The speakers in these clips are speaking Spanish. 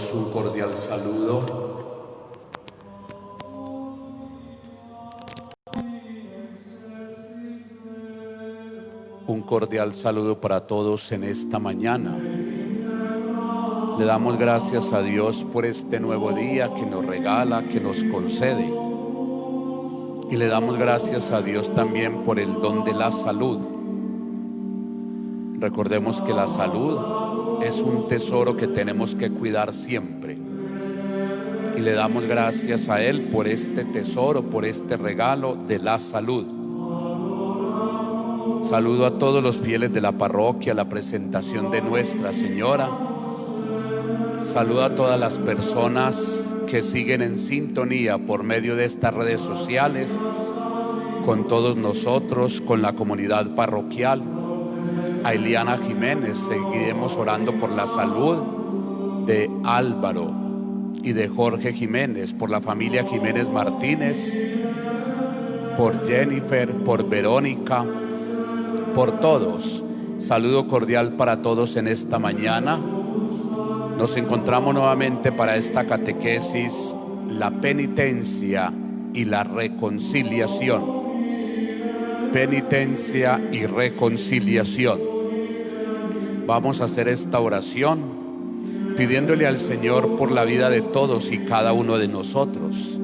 todos un cordial saludo. Un cordial saludo para todos en esta mañana. Le damos gracias a Dios por este nuevo día que nos regala, que nos concede. Y le damos gracias a Dios también por el don de la salud. Recordemos que la salud es un tesoro que tenemos que cuidar siempre. Y le damos gracias a Él por este tesoro, por este regalo de la salud. Saludo a todos los fieles de la parroquia, la presentación de Nuestra Señora. Saludo a todas las personas que siguen en sintonía por medio de estas redes sociales, con todos nosotros, con la comunidad parroquial. A Eliana Jiménez, seguiremos orando por la salud de Álvaro y de Jorge Jiménez, por la familia Jiménez Martínez, por Jennifer, por Verónica, por todos. Saludo cordial para todos en esta mañana. Nos encontramos nuevamente para esta catequesis, la penitencia y la reconciliación. Penitencia y reconciliación. Vamos a hacer esta oración pidiéndole al Señor por la vida de todos y cada uno de nosotros,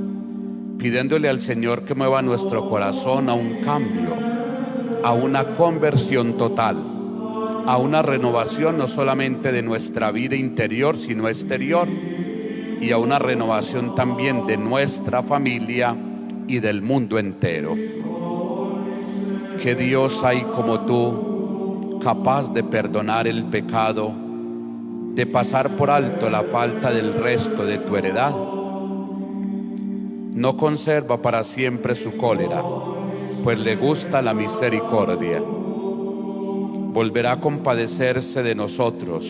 pidiéndole al Señor que mueva nuestro corazón a un cambio, a una conversión total, a una renovación no solamente de nuestra vida interior, sino exterior, y a una renovación también de nuestra familia y del mundo entero. ¿Qué Dios hay como tú, capaz de perdonar el pecado, de pasar por alto la falta del resto de tu heredad? No conserva para siempre su cólera, pues le gusta la misericordia. Volverá a compadecerse de nosotros,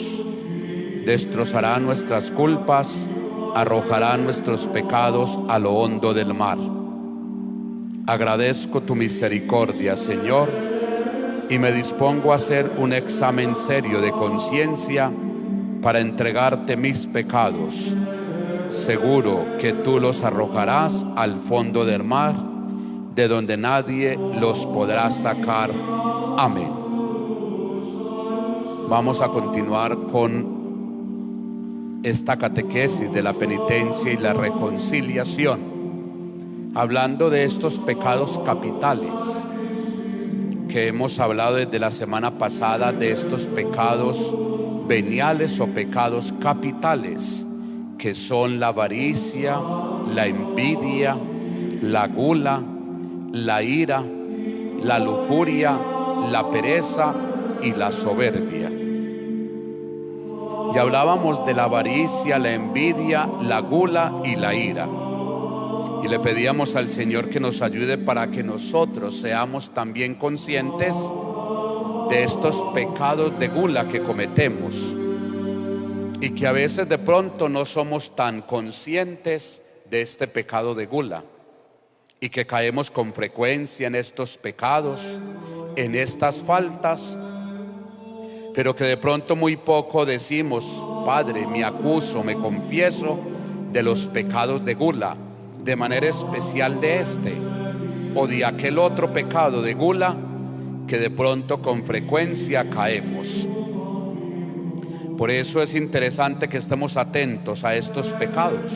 destrozará nuestras culpas, arrojará nuestros pecados a lo hondo del mar. Agradezco tu misericordia, Señor, y me dispongo a hacer un examen serio de conciencia para entregarte mis pecados, seguro que tú los arrojarás al fondo del mar, de donde nadie los podrá sacar. Amén. Vamos a continuar con esta catequesis de la penitencia y la reconciliación, hablando de estos pecados capitales que hemos hablado desde la semana pasada, de estos pecados veniales o pecados capitales, que son la avaricia, la envidia, la gula, la ira, la lujuria, la pereza y la soberbia. Y hablábamos de la avaricia, la envidia, la gula y la ira. Y le pedíamos al Señor que nos ayude para que nosotros seamos también conscientes de estos pecados de gula que cometemos, y que a veces de pronto no somos tan conscientes de este pecado de gula, y que caemos con frecuencia en estos pecados, en estas faltas, pero que de pronto muy poco decimos: Padre, me acuso, me confieso de los pecados de gula, de manera especial de este o de aquel otro pecado de gula que de pronto con frecuencia caemos. Por eso es interesante que estemos atentos a estos pecados,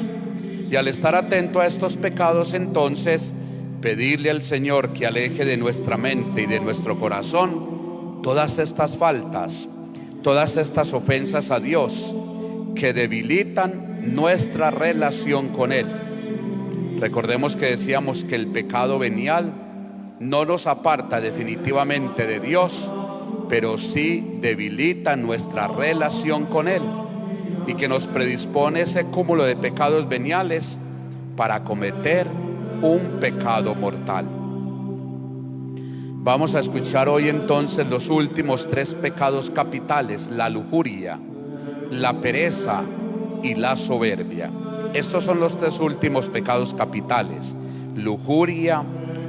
y al estar atento a estos pecados, entonces pedirle al Señor que aleje de nuestra mente y de nuestro corazón todas estas faltas, todas estas ofensas a Dios que debilitan nuestra relación con Él. Recordemos que decíamos que el pecado venial no nos aparta definitivamente de Dios, pero sí debilita nuestra relación con Él, y que nos predispone ese cúmulo de pecados veniales para cometer un pecado mortal. Vamos a escuchar hoy entonces los últimos tres pecados capitales: la lujuria, la pereza y la soberbia. Estos son los tres últimos pecados capitales: lujuria,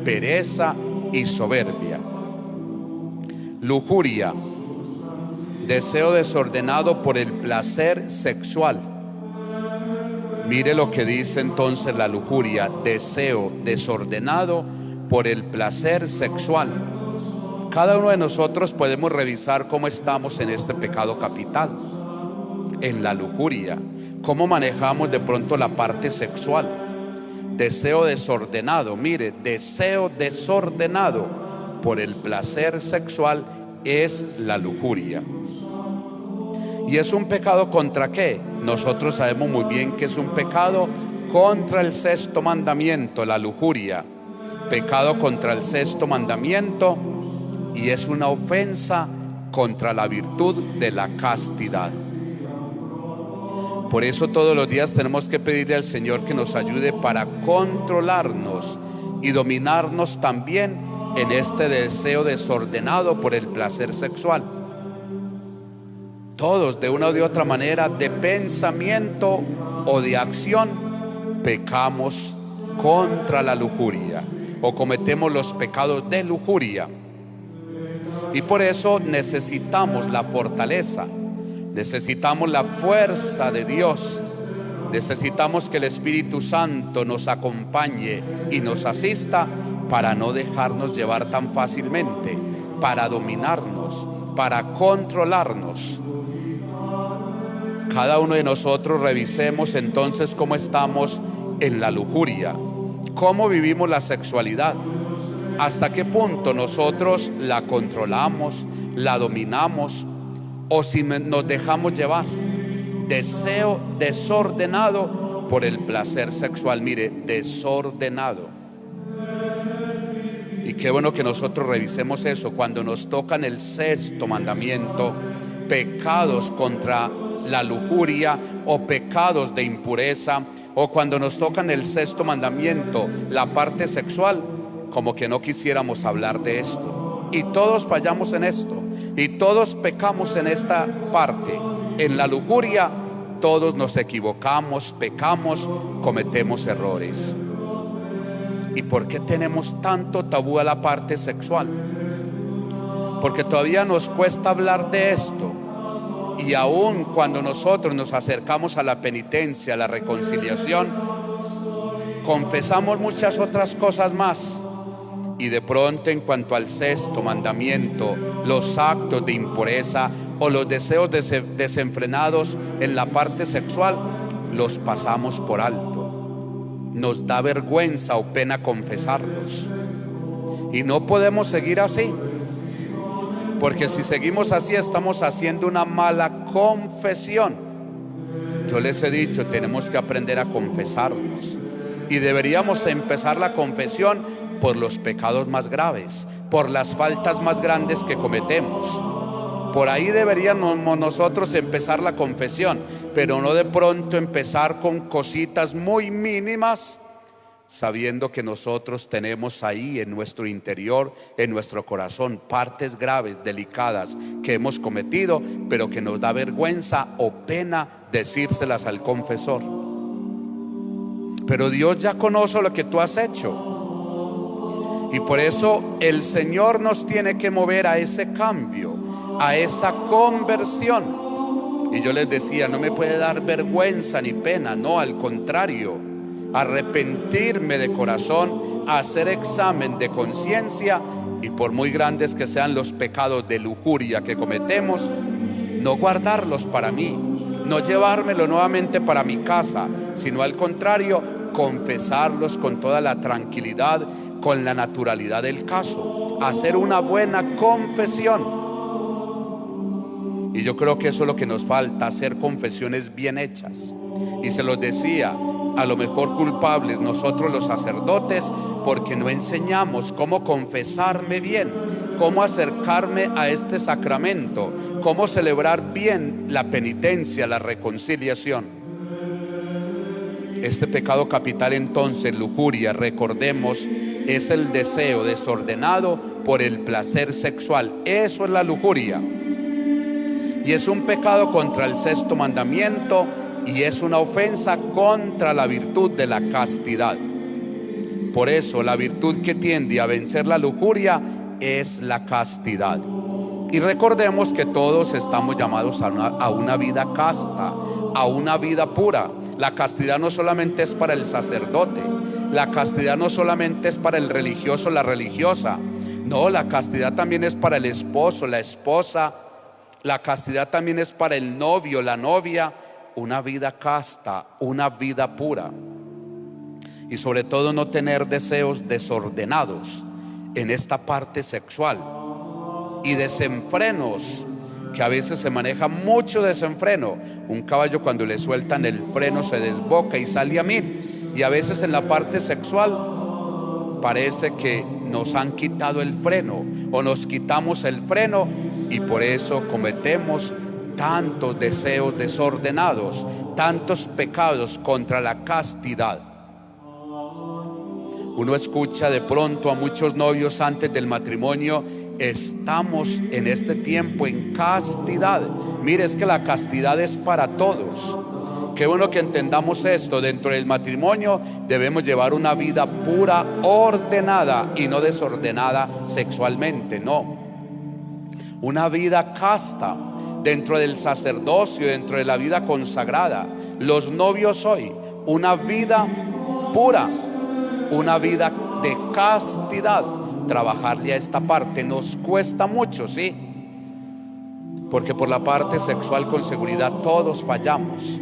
pereza y soberbia. Lujuria, deseo desordenado por el placer sexual, Mire lo que dice entonces la lujuria: deseo desordenado por el placer sexual. Cada uno de nosotros podemos revisar cómo estamos en este pecado capital, en la lujuria, cómo manejamos de pronto la parte sexual. Deseo desordenado, mire, deseo desordenado por el placer sexual es la lujuria. ¿Y es un pecado contra qué? Nosotros sabemos muy bien que es un pecado contra el sexto mandamiento, la lujuria. Pecado contra el sexto mandamiento, y es una ofensa contra la virtud de la castidad. Por eso todos los días tenemos que pedirle al Señor que nos ayude para controlarnos y dominarnos también en este deseo desordenado por el placer sexual. Todos, de una o de otra manera, de pensamiento o de acción, pecamos contra la lujuria o cometemos los pecados de lujuria. Y por eso necesitamos la fortaleza, necesitamos la fuerza de Dios, necesitamos que el Espíritu Santo nos acompañe y nos asista para no dejarnos llevar tan fácilmente, para dominarnos, para controlarnos. Cada uno de nosotros revisemos entonces cómo estamos en la lujuria, cómo vivimos la sexualidad, hasta qué punto nosotros la controlamos, la dominamos, o si nos dejamos llevar. Deseo desordenado por el placer sexual, mire, desordenado. Y qué bueno que nosotros revisemos eso cuando nos tocan el sexto mandamiento, pecados contra la lujuria o pecados de impureza, o cuando nos tocan el sexto mandamiento, la parte sexual, como que no quisiéramos hablar de esto. Y todos fallamos en esto, y todos pecamos en esta parte. En la lujuria todos nos equivocamos, pecamos, cometemos errores. ¿Y por qué tenemos tanto tabú a la parte sexual? Porque todavía nos cuesta hablar de esto. Y aún cuando nosotros nos acercamos a la penitencia, a la reconciliación, confesamos muchas otras cosas más. Y de pronto, en cuanto al sexto mandamiento, los actos de impureza o los deseos desenfrenados en la parte sexual, los pasamos por alto. Nos da vergüenza o pena confesarlos. Y no podemos seguir así, porque si seguimos así estamos haciendo una mala confesión. Yo les he dicho, tenemos que aprender a confesarnos, y deberíamos empezar la confesión por los pecados más graves, por las faltas más grandes que cometemos. Por ahí deberíamos nosotros empezar la confesión, pero no de pronto empezar con cositas muy mínimas, sabiendo que nosotros tenemos ahí en nuestro interior, en nuestro corazón, partes graves, delicadas que hemos cometido, pero que nos da vergüenza o pena decírselas al confesor. Pero Dios ya conoce lo que tú has hecho, y por eso el Señor nos tiene que mover a ese cambio, a esa conversión. Y yo les decía, no me puede dar vergüenza ni pena, no, al contrario, arrepentirme de corazón, hacer examen de conciencia, y por muy grandes que sean los pecados de lujuria que cometemos, no guardarlos para mí, no llevármelo nuevamente para mi casa, sino al contrario, confesarlos con toda la tranquilidad, con la naturalidad del caso, hacer una buena confesión. Y yo creo que eso es lo que nos falta, hacer confesiones bien hechas. Y se los decía, a lo mejor culpables nosotros los sacerdotes, porque no enseñamos cómo confesarme bien, cómo acercarme a este sacramento, cómo celebrar bien la penitencia, la reconciliación. Este pecado capital entonces, lujuria, recordemos, es el deseo desordenado por el placer sexual. Eso es la lujuria. Y es un pecado contra el sexto mandamiento, y es una ofensa contra la virtud de la castidad. Por eso la virtud que tiende a vencer la lujuria es la castidad. Y recordemos que todos estamos llamados a una vida casta, a una vida pura, La castidad no solamente es para el sacerdote, la castidad no solamente es para el religioso, la religiosa. No, la castidad también es para el esposo, la esposa. La castidad también es para el novio, la novia. Una vida casta, una vida pura. Y sobre todo no tener deseos desordenados en esta parte sexual. Y desenfrenos, que a veces se maneja mucho desenfreno. Un caballo cuando le sueltan el freno se desboca y sale a 1000. Y a veces en la parte sexual parece que nos han quitado el freno o nos quitamos el freno, y por eso cometemos tantos deseos desordenados, tantos pecados contra la castidad. Uno escucha de pronto a muchos novios antes del matrimonio: estamos en este tiempo en castidad. Mire, es que la castidad es para todos. Qué bueno que entendamos esto. Dentro del matrimonio debemos llevar una vida pura, ordenada y no desordenada sexualmente, no. Una vida casta dentro del sacerdocio, dentro de la vida consagrada. Los novios hoy, una vida pura, una vida de castidad. Trabajarle a esta parte nos cuesta mucho, sí, porque por la parte sexual con seguridad todos fallamos,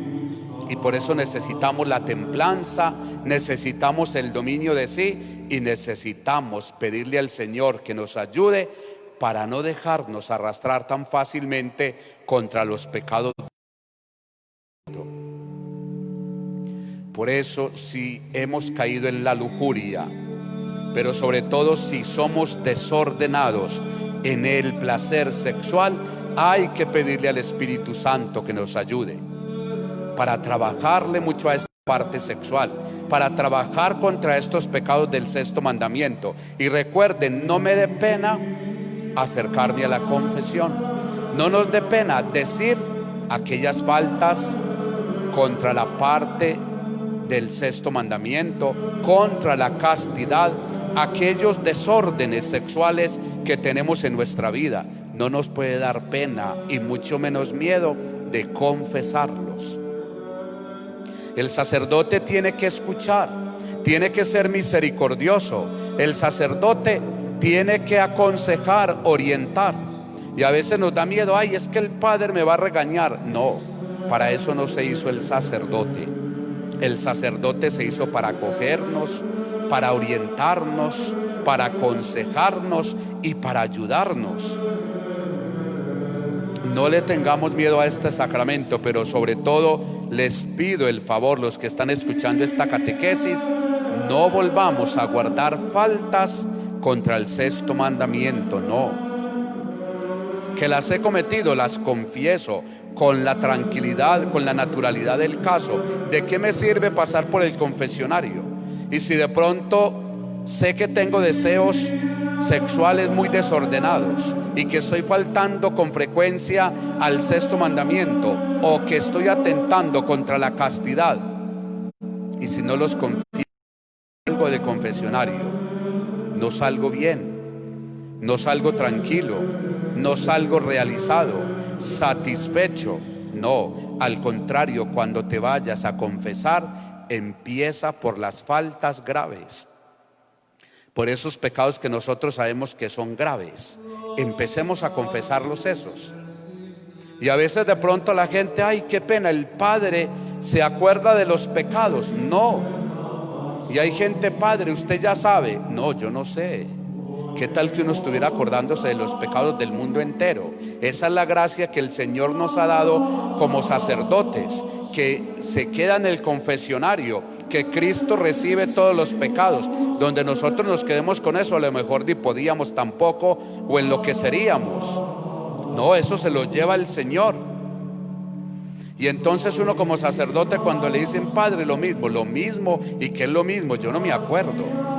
y por eso necesitamos la templanza, necesitamos el dominio de sí, y necesitamos pedirle al Señor que nos ayude para no dejarnos arrastrar tan fácilmente contra los pecados. Por eso, si hemos caído en la lujuria, pero sobre todo si somos desordenados en el placer sexual, hay que pedirle al Espíritu Santo que nos ayude para trabajarle mucho a esta parte sexual, para trabajar contra estos pecados del sexto mandamiento. Y recuerden, no me dé pena acercarme a la confesión, no nos dé pena decir aquellas faltas contra la parte del sexto mandamiento, contra la castidad, aquellos desórdenes sexuales que tenemos en nuestra vida. No nos puede dar pena y mucho menos miedo de confesarlos. El sacerdote tiene que escuchar, tiene que ser misericordioso. El sacerdote tiene que aconsejar, orientar. Y a veces nos da miedo: ay, es que el padre me va a regañar. No, para eso no se hizo el sacerdote. El sacerdote se hizo para acogernos, para orientarnos, para aconsejarnos y para ayudarnos. No le tengamos miedo a este sacramento, pero sobre todo les pido el favor, los que están escuchando esta catequesis, no volvamos a guardar faltas contra el sexto mandamiento, no. Que las he cometido, las confieso con la tranquilidad, con la naturalidad del caso. ¿De qué me sirve pasar por el confesionario? Y si de pronto sé que tengo deseos sexuales muy desordenados y que estoy faltando con frecuencia al sexto mandamiento, o que estoy atentando contra la castidad, y si no los confieso, salgo del confesionario, no salgo bien, no salgo tranquilo, no salgo realizado, satisfecho. No, al contrario, cuando te vayas a confesar, empieza por las faltas graves, por esos pecados que nosotros sabemos que son graves. Empecemos a confesarlos esos. Y a veces de pronto la gente: ay, qué pena, el padre se acuerda de los pecados. No. Y hay gente: padre, usted ya sabe. No, yo no sé. ¿Qué tal que uno estuviera acordándose de los pecados del mundo entero? Esa es la gracia que el Señor nos ha dado como sacerdotes, que se queda en el confesionario, que Cristo recibe todos los pecados. Donde nosotros nos quedemos con eso, a lo mejor ni podíamos tampoco, o enloqueceríamos. No, eso se lo lleva el Señor. Y entonces uno como sacerdote, cuando le dicen: padre, lo mismo, ¿y qué es lo mismo? Yo no me acuerdo.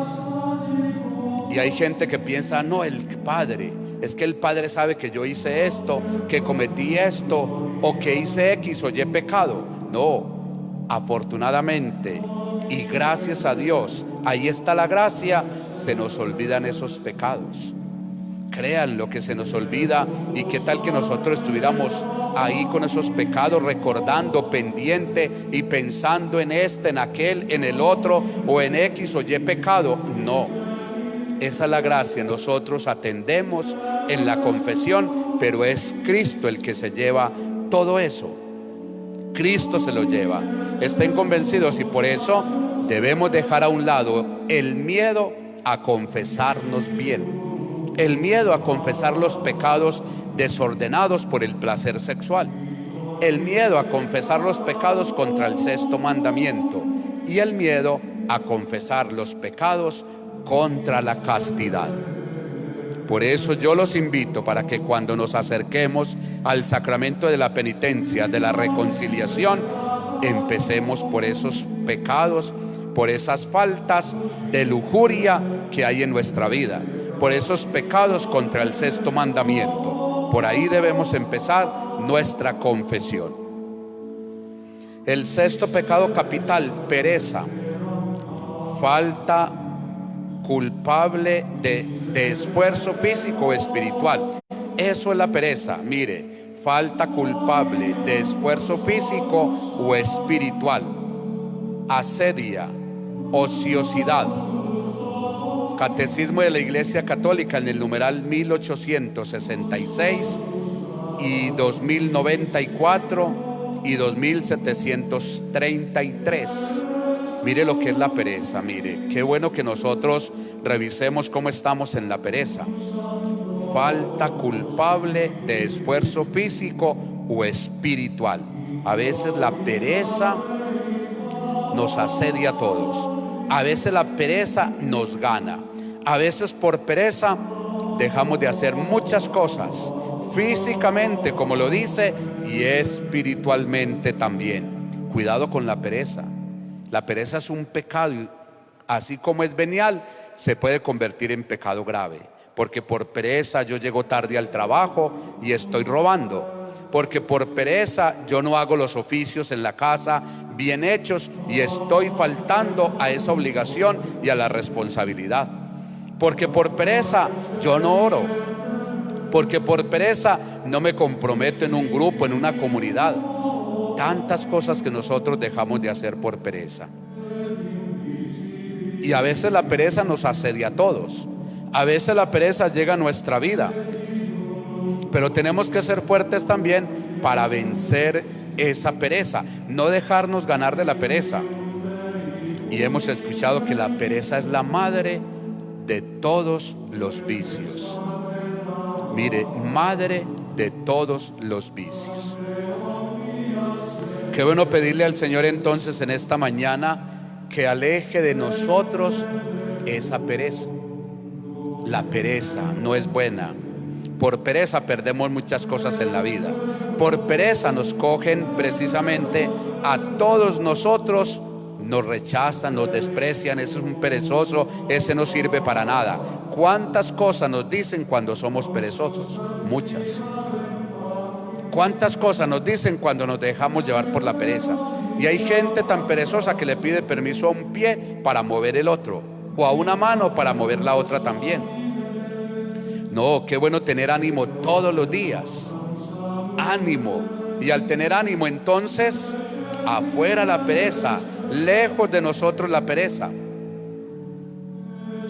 Y hay gente que piensa: no, el padre, es que el padre sabe que yo hice esto, que cometí esto, o que hice X o Y pecado. No, afortunadamente y gracias a Dios, ahí está la gracia, se nos olvidan esos pecados. Crean lo que se nos olvida. Y qué tal que nosotros estuviéramos ahí con esos pecados, recordando, pendiente y pensando en este, en aquel, en el otro, o en X o Y pecado. No, esa es la gracia. Nosotros atendemos en la confesión, pero es Cristo el que se lleva todo eso. Cristo se lo lleva. Estén convencidos, y por eso debemos dejar a un lado el miedo a confesarnos bien, el miedo a confesar los pecados desordenados por el placer sexual, el miedo a confesar los pecados contra el sexto mandamiento y el miedo a confesar los pecados contra la castidad. Por eso yo los invito para que cuando nos acerquemos al sacramento de la penitencia, de la reconciliación, empecemos por esos pecados, por esas faltas de lujuria que hay en nuestra vida, por esos pecados contra el sexto mandamiento. Por ahí debemos empezar nuestra confesión. El sexto pecado capital, pereza, falta culpable de esfuerzo físico o espiritual. Eso es la pereza. Mire, falta culpable de esfuerzo físico o espiritual. Asedia, ociosidad. Catecismo de la Iglesia Católica en el numeral 1866 y 2094 y 2733. Mire lo que es la pereza. Mire, qué bueno que nosotros revisemos cómo estamos en la pereza. Falta culpable de esfuerzo físico o espiritual. A veces la pereza nos asedia a todos. A veces la pereza nos gana. A veces por pereza dejamos de hacer muchas cosas, físicamente, como lo dice, y espiritualmente también. Cuidado con la pereza. La pereza es un pecado, y así como es venial, se puede convertir en pecado grave. Porque por pereza yo llego tarde al trabajo y estoy robando. Porque por pereza yo no hago los oficios en la casa bien hechos y estoy faltando a esa obligación y a la responsabilidad. Porque por pereza yo no oro. Porque por pereza no me comprometo en un grupo, en una comunidad. Tantas cosas que nosotros dejamos de hacer por pereza. Y a veces la pereza nos asedia a todos. A veces la pereza llega a nuestra vida. Pero tenemos que ser fuertes también para vencer esa pereza. No dejarnos ganar de la pereza. Y hemos escuchado que la pereza es la madre de todos los vicios. Mire, madre de todos los vicios. Qué bueno pedirle al Señor entonces en esta mañana que aleje de nosotros esa pereza. La pereza no es buena. Por pereza perdemos muchas cosas en la vida. Por pereza nos cogen precisamente a todos nosotros. Nos rechazan, nos desprecian, ese es un perezoso, ese no sirve para nada. ¿Cuántas cosas nos dicen cuando somos perezosos? Muchas. ¿Cuántas cosas nos dicen cuando nos dejamos llevar por la pereza? Y hay gente tan perezosa que le pide permiso a un pie para mover el otro, o a una mano para mover la otra también. No, qué bueno tener ánimo todos los días. Ánimo. Y al tener ánimo, entonces, afuera la pereza, lejos de nosotros la pereza.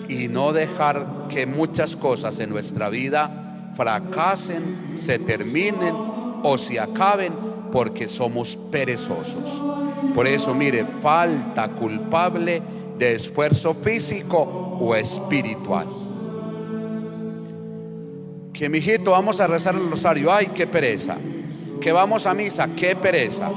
Y no dejar que muchas cosas en nuestra vida fracasen, se terminen o se acaben porque somos perezosos. Por eso, mire, falta culpable de esfuerzo físico o espiritual. Que mijito, vamos a rezar el rosario, ay, qué pereza. Que vamos a misa, qué pereza.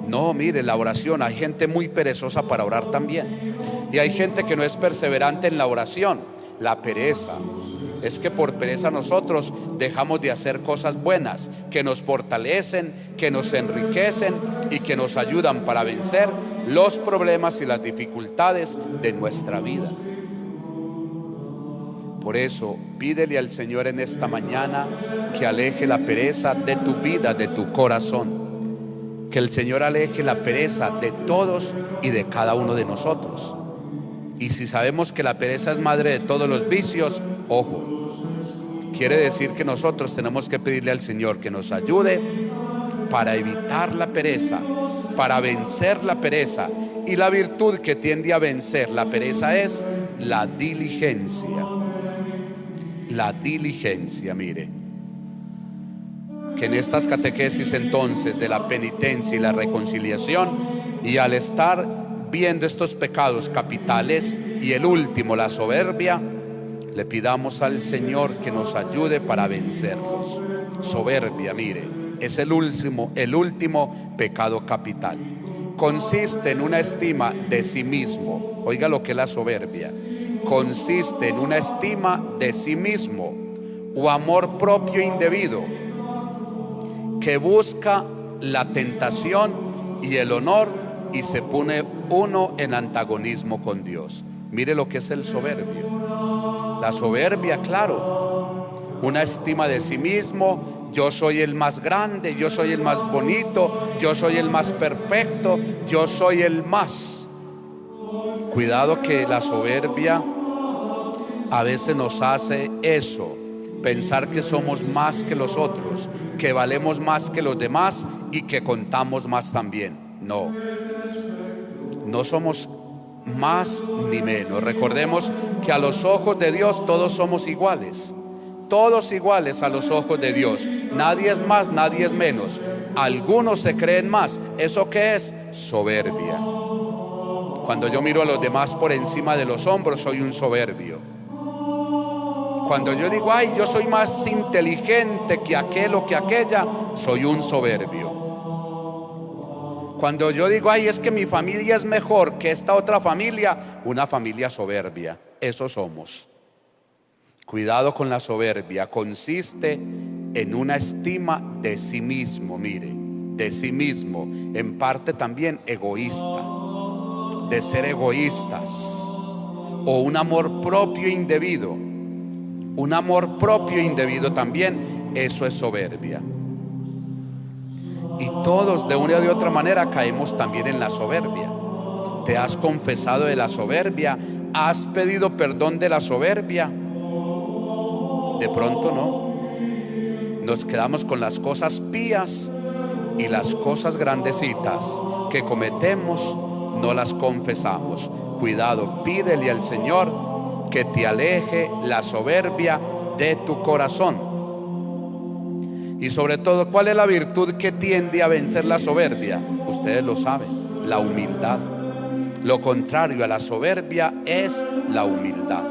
No, mire, la oración, hay gente muy perezosa para orar también. Y hay gente que no es perseverante en la oración. La pereza. Es que por pereza nosotros dejamos de hacer cosas buenas que nos fortalecen, que nos enriquecen y que nos ayudan para vencer los problemas y las dificultades de nuestra vida. Por eso, pídele al Señor en esta mañana que aleje la pereza de tu vida, de tu corazón. Que el Señor aleje la pereza de todos y de cada uno de nosotros. Y si sabemos que la pereza es madre de todos los vicios, ojo, quiere decir que nosotros tenemos que pedirle al Señor que nos ayude para evitar la pereza, para vencer la pereza. Y la virtud que tiende a vencer la pereza es la diligencia. La diligencia, mire, que en estas catequesis entonces de la penitencia y la reconciliación, y al estar viendo estos pecados capitales y el último, la soberbia, le pidamos al Señor que nos ayude para vencerlos. Soberbia, mire, es el último pecado capital. Consiste en una estima de sí mismo. Oiga lo que es la soberbia. Consiste en una estima de sí mismo o amor propio indebido que busca la tentación y el honor y se pone uno en antagonismo con Dios. Mire lo que es el soberbio. La soberbia, claro, una estima de sí mismo. Yo soy el más grande, yo soy el más bonito, yo soy el más perfecto, yo soy el más. Cuidado que la soberbia a veces nos hace eso, pensar que somos más que los otros, que valemos más que los demás y que contamos más también. No, no somos más ni menos. Recordemos que a los ojos de Dios todos somos iguales. Todos iguales a los ojos de Dios. Nadie es más, nadie es menos. Algunos se creen más. ¿Eso qué es? Soberbia. Cuando yo miro a los demás por encima de los hombros, soy un soberbio. Cuando yo digo, ay, yo soy más inteligente que aquel o que aquella, soy un soberbio. Cuando yo digo, ay, es que mi familia es mejor que esta otra familia, una familia soberbia. Eso somos. Cuidado con la soberbia. Consiste en una estima de sí mismo, mire, de sí mismo, en parte también egoísta, de ser egoístas, o un amor propio indebido. Un amor propio indebido también, eso es soberbia. Y todos de una u otra manera caemos también en la soberbia. ¿Te has confesado de la soberbia? ¿Has pedido perdón de la soberbia? De pronto no. Nos quedamos con las cosas pías y las cosas grandecitas que cometemos no las confesamos. Cuidado, pídele al Señor que te aleje la soberbia de tu corazón. Y sobre todo, ¿cuál es la virtud que tiende a vencer la soberbia? Ustedes lo saben, la humildad. Lo contrario a la soberbia es la humildad.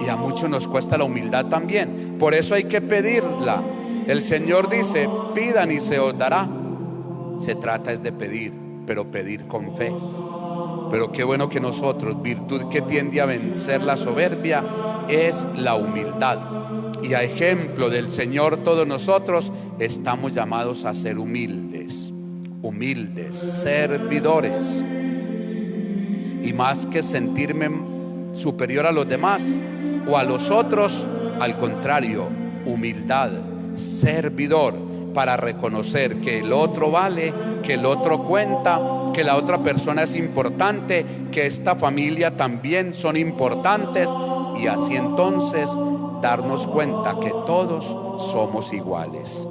Y a muchos nos cuesta la humildad también. Por eso hay que pedirla. El Señor dice, pidan y se os dará. Se trata es de pedir, pero pedir con fe. Pero qué bueno que nosotros, virtud que tiende a vencer la soberbia, es la humildad. Y a ejemplo del Señor, todos nosotros estamos llamados a ser humildes. Humildes, servidores. Y más que sentirme superior a los demás o a los otros, al contrario, humildad, servidor, para reconocer que el otro vale, que el otro cuenta, que la otra persona es importante, que esta familia también son importantes, y así entonces darnos cuenta que todos somos iguales.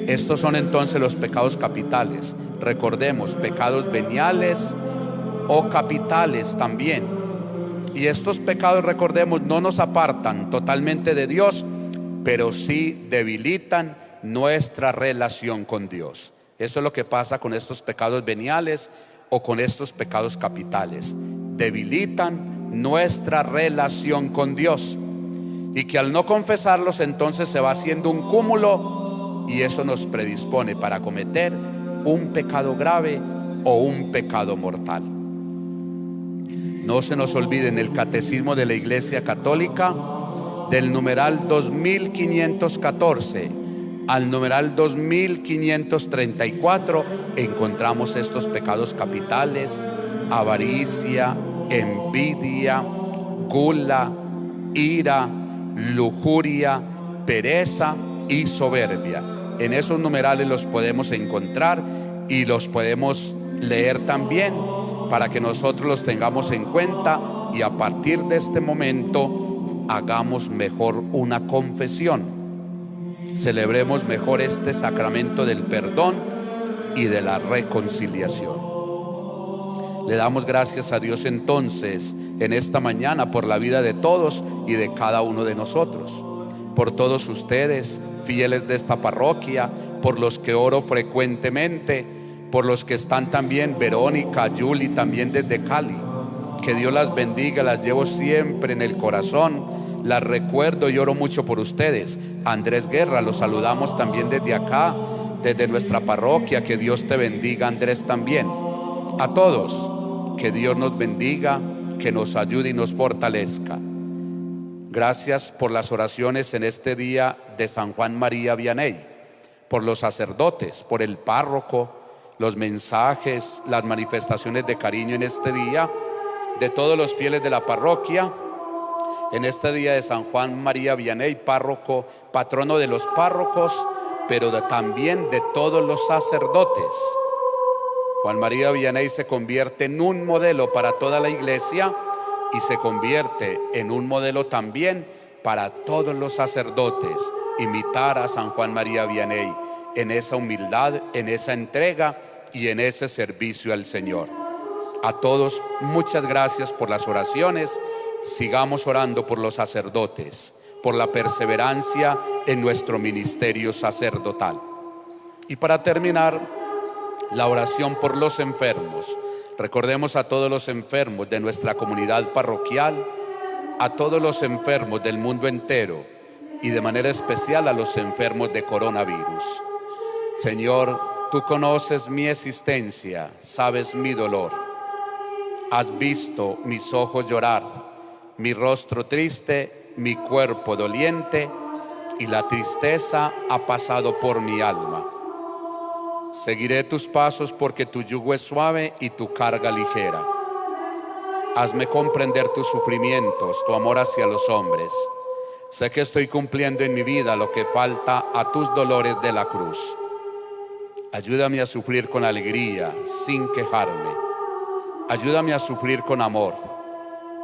Estos son entonces los pecados capitales. Recordemos, pecados veniales o capitales también. Y estos pecados, recordemos, no nos apartan totalmente de Dios, pero sí debilitan nuestra relación con Dios. Eso es lo que pasa con estos pecados veniales o con estos pecados capitales. Debilitan nuestra relación con Dios. Y que al no confesarlos, entonces se va haciendo un cúmulo, y eso nos predispone para cometer un pecado grave o un pecado mortal. No se nos olvide, en el Catecismo de la Iglesia Católica, del numeral 2514 al numeral 2534, encontramos estos pecados capitales: avaricia, envidia, gula, ira, lujuria, pereza y soberbia. En esos numerales los podemos encontrar y los podemos leer también, para que nosotros los tengamos en cuenta y a partir de este momento hagamos mejor una confesión. Celebremos mejor este sacramento del perdón y de la reconciliación. Le damos gracias a Dios entonces en esta mañana por la vida de todos y de cada uno de nosotros, por todos ustedes, fieles de esta parroquia, por los que oro frecuentemente, por los que están también, Verónica, Yuli, también desde Cali. Que Dios las bendiga, las llevo siempre en el corazón, las recuerdo y oro mucho por ustedes. Andrés Guerra, los saludamos también desde acá, desde nuestra parroquia. Que Dios te bendiga, Andrés, también. A todos, que Dios nos bendiga, que nos ayude y nos fortalezca. Gracias por las oraciones en este día de San Juan María Vianney, por los sacerdotes, por el párroco, los mensajes, las manifestaciones de cariño en este día, de todos los fieles de la parroquia, en este día de San Juan María Vianney, párroco, patrono de los párrocos, pero también de todos los sacerdotes. Juan María Vianney se convierte en un modelo para toda la iglesia y se convierte en un modelo también para todos los sacerdotes. Imitar a San Juan María Vianney en esa humildad, en esa entrega y en ese servicio al Señor. A todos, muchas gracias por las oraciones. Sigamos orando por los sacerdotes, por la perseverancia en nuestro ministerio sacerdotal. Y para terminar, la oración por los enfermos. Recordemos a todos los enfermos de nuestra comunidad parroquial, a todos los enfermos del mundo entero y de manera especial a los enfermos de coronavirus. Señor, tú conoces mi existencia, sabes mi dolor. Has visto mis ojos llorar, mi rostro triste, mi cuerpo doliente, y la tristeza ha pasado por mi alma. Seguiré tus pasos porque tu yugo es suave y tu carga ligera. Hazme comprender tus sufrimientos, tu amor hacia los hombres. Sé que estoy cumpliendo en mi vida lo que falta a tus dolores de la cruz. Ayúdame a sufrir con alegría, sin quejarme. Ayúdame a sufrir con amor.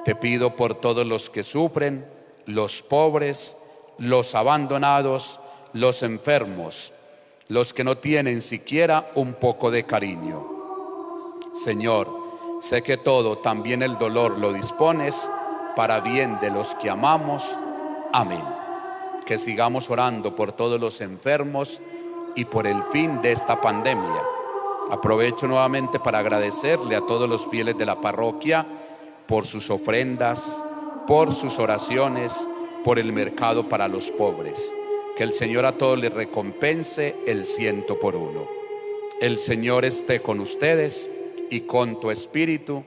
Te pido por todos los que sufren, los pobres, los abandonados, los enfermos, los que no tienen siquiera un poco de cariño. Señor, sé que todo, también el dolor, lo dispones para bien de los que amamos. Amén. Que sigamos orando por todos los enfermos y por el fin de esta pandemia. Aprovecho nuevamente para agradecerle a todos los fieles de la parroquia por sus ofrendas, por sus oraciones, por el mercado para los pobres. Que el Señor a todos les recompense el 100 por 1. El Señor esté con ustedes y con tu espíritu,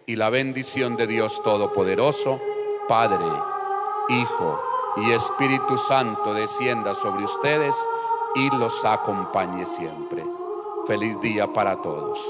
y la bendición de Dios Todopoderoso, Padre, Hijo y Espíritu Santo descienda sobre ustedes y los acompañe siempre. Feliz día para todos.